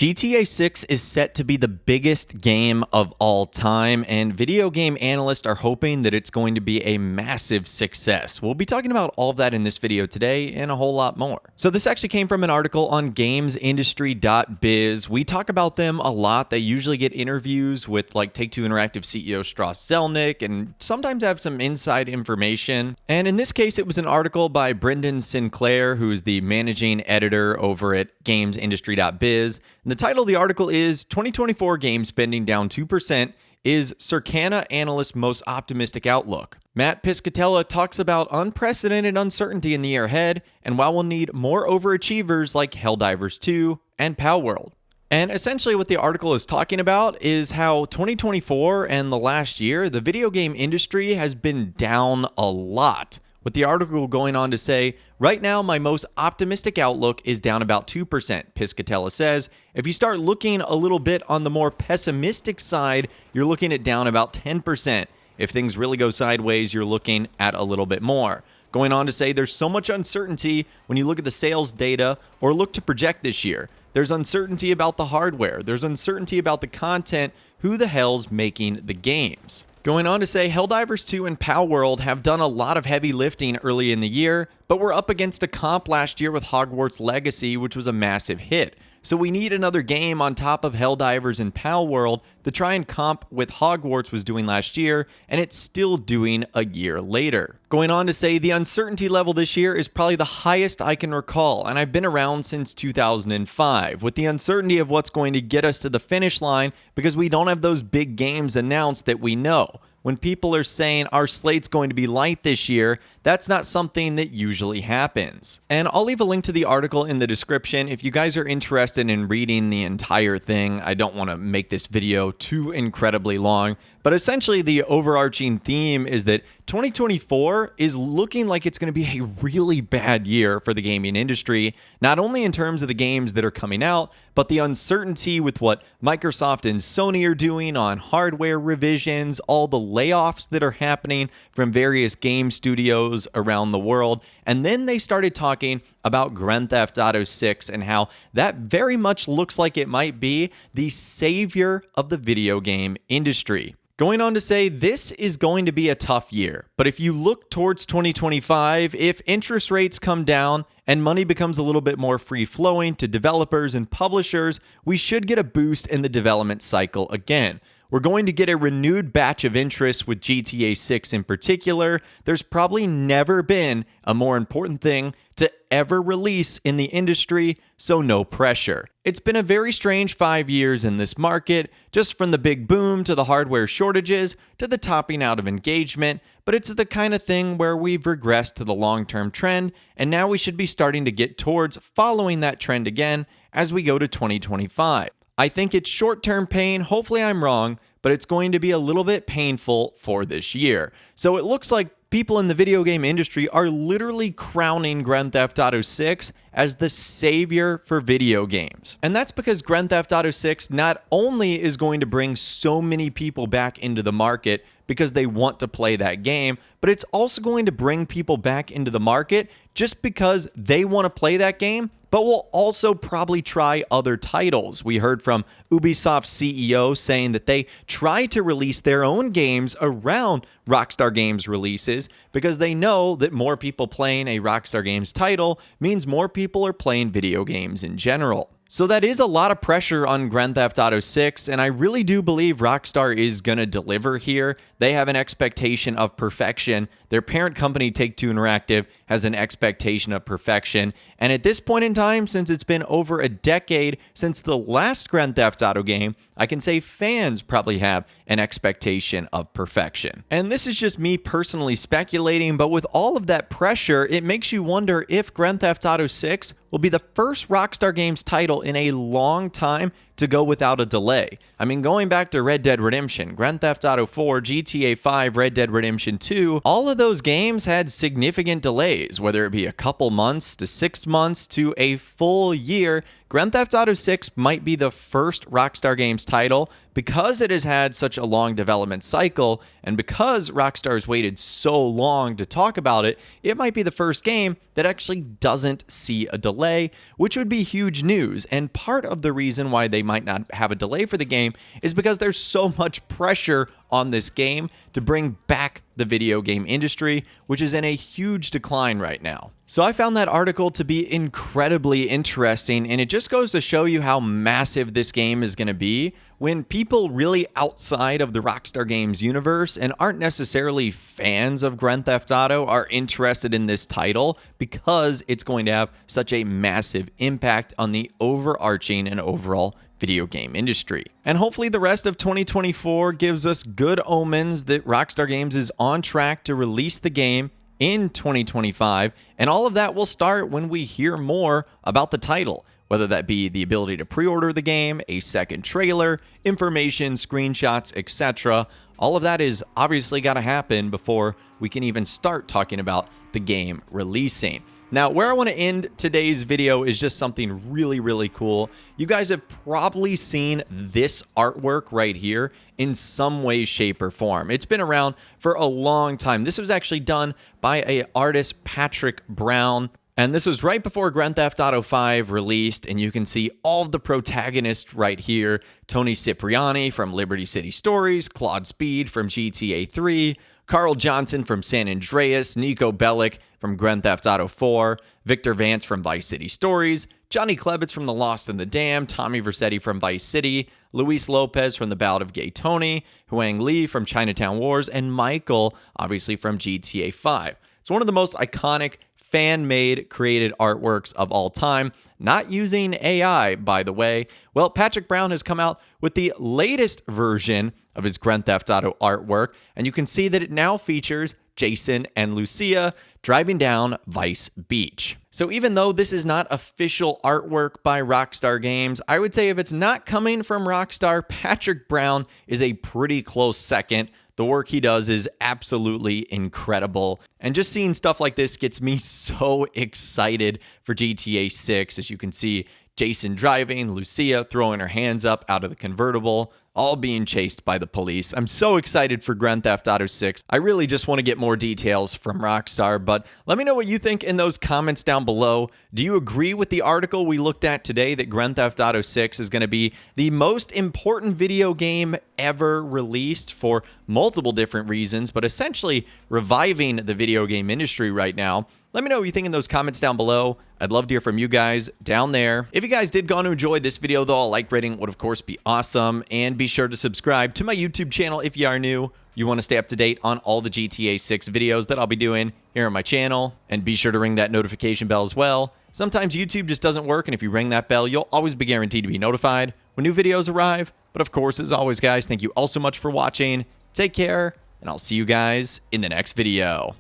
GTA 6 is set to be the biggest game of all time, and video game analysts are hoping that it's going to be a massive success. We'll be talking about all of that in this video today and a whole lot more. So this actually came from an article on gamesindustry.biz. We talk about them a lot. They usually get interviews with like Take-Two Interactive CEO Strauss Zelnick and sometimes have some inside information. And in this case, it was an article by Brendan Sinclair, who is the managing editor over at gamesindustry.biz. And the title of the article is 2024 Game Spending Down 2%, is Circana Analyst's Most Optimistic Outlook. Matt Piscatella talks about unprecedented uncertainty in the year ahead, and why we'll need more overachievers like Helldivers 2 and Palworld. And essentially what the article is talking about is how 2024 and the last year, the video game industry has been down a lot. With the article going on to say, right now, my most optimistic outlook is down about 2%, Piscatella says. If you start looking a little bit on the more pessimistic side, you're looking at down about 10%. If things really go sideways, you're looking at a little bit more. Going on to say there's so much uncertainty when you look at the sales data or look to project this year. There's uncertainty about the hardware. There's uncertainty about the content. Who the hell's making the games? Going on to say Helldivers 2 and Palworld have done a lot of heavy lifting early in the year, but we're up against a comp last year with Hogwarts Legacy, which was a massive hit. So we need another game on top of Helldivers and Palworld to try and comp with Hogwarts was doing last year, and it's still doing a year later. Going on to say the uncertainty level this year is probably the highest I can recall, and I've been around since 2005, with the uncertainty of what's going to get us to the finish line because we don't have those big games announced that we know. When people are saying our slate's going to be light this year, that's not something that usually happens. And I'll leave a link to the article in the description if you guys are interested in reading the entire thing. I don't want to make this video too incredibly long, but essentially the overarching theme is that 2024 is looking like it's going to be a really bad year for the gaming industry, not only in terms of the games that are coming out, but the uncertainty with what Microsoft and Sony are doing on hardware revisions, all the layoffs that are happening from various game studios around the world. And then they started talking about Grand Theft Auto 6 and how that very much looks like it might be the savior of the video game industry. Going on to say this is going to be a tough year, but if you look towards 2025, if interest rates come down and money becomes a little bit more free-flowing to developers and publishers, we should get a boost in the development cycle again. We're going to get a renewed batch of interest with GTA 6 in particular. There's probably never been a more important thing to ever release in the industry, so no pressure. It's been a very strange 5 years in this market, just from the big boom to the hardware shortages to the topping out of engagement, but it's the kind of thing where we've regressed to the long-term trend, and now we should be starting to get towards following that trend again as we go to 2025. I think it's short-term pain, hopefully I'm wrong, but it's going to be a little bit painful for this year. So it looks like people in the video game industry are literally crowning Grand Theft Auto 6 as the savior for video games. And that's because Grand Theft Auto 6 not only is going to bring so many people back into the market because they want to play that game, but it's also going to bring people back into the market just because they want to play that game, but will also probably try other titles. We heard from Ubisoft's CEO saying that they try to release their own games around Rockstar Games releases because they know that more people playing a Rockstar Games title means more people are playing video games in general. So that is a lot of pressure on Grand Theft Auto 6, and I really do believe Rockstar is going to deliver here. They have an expectation of perfection. Their parent company, Take-Two Interactive, has an expectation of perfection. And at this point in time, since it's been over a decade since the last Grand Theft Auto game, I can say fans probably have an expectation of perfection. And this is just me personally speculating, but with all of that pressure, it makes you wonder if Grand Theft Auto 6 will be the first Rockstar Games title in a long time to go without a delay. I mean, going back to Red Dead Redemption, Grand Theft Auto 4, GTA 5, Red Dead Redemption 2, all of those games had significant delays, whether it be a couple months to 6 months to a full year. Grand Theft Auto 6 might be the first Rockstar Games title, because it has had such a long development cycle, and because Rockstar's waited so long to talk about it, it might be the first game that actually doesn't see a delay, which would be huge news. And part of the reason why they might not have a delay for the game is because there's so much pressure on this game to bring back the video game industry, which is in a huge decline right now. So I found that article to be incredibly interesting, and it just goes to show you how massive this game is going to be when people really outside of the Rockstar Games universe and aren't necessarily fans of Grand Theft Auto are interested in this title, because it's going to have such a massive impact on the overarching and overall video game industry. And hopefully the rest of 2024 gives us good omens that Rockstar Games is on track to release the game in 2025, and all of that will start when we hear more about the title, whether that be the ability to pre-order the game, a second trailer, information, screenshots, etc. All of that is obviously got to happen before we can even start talking about the game releasing. Now, where I want to end today's video is just something really, really cool. You guys have probably seen this artwork right here in some way, shape, or form. It's been around for a long time. This was actually done by an artist, Patrick Brown. And this was right before Grand Theft Auto 5 released, and you can see all of the protagonists right here. Tony Cipriani from Liberty City Stories, Claude Speed from GTA 3, Carl Johnson from San Andreas, Nico Bellic from Grand Theft Auto 4, Victor Vance from Vice City Stories, Johnny Klebitz from The Lost and the Damned, Tommy Vercetti from Vice City, Luis Lopez from The Ballad of Gay Tony, Huang Lee from Chinatown Wars, and Michael, obviously, from GTA 5. It's one of the most iconic fan-made created artworks of all time, not using AI, by the way. Well, Patrick Brown has come out with the latest version of his Grand Theft Auto artwork, and you can see that it now features Jason and Lucia driving down Vice Beach. So even though this is not official artwork by Rockstar Games, I would say if it's not coming from Rockstar, Patrick Brown is a pretty close second. The work he does is absolutely incredible. And just seeing stuff like this gets me so excited for GTA 6. As you can see, Jason driving, Lucia throwing her hands up out of the convertible, all being chased by the police. I'm so excited for Grand Theft Auto 6. I really just want to get more details from Rockstar, but let me know what you think in those comments down below. Do you agree with the article we looked at today that Grand Theft Auto 6 is going to be the most important video game ever released for multiple different reasons, but essentially reviving the video game industry right now? Let me know what you think in those comments down below. I'd love to hear from you guys down there. If you guys did go on to enjoy this video, though, a like rating would, of course, be awesome. And be sure to subscribe to my YouTube channel if you are new. You want to stay up to date on all the GTA 6 videos that I'll be doing here on my channel. And be sure to ring that notification bell as well. Sometimes YouTube just doesn't work, and if you ring that bell, you'll always be guaranteed to be notified when new videos arrive. But of course, as always, guys, thank you all so much for watching. Take care, and I'll see you guys in the next video.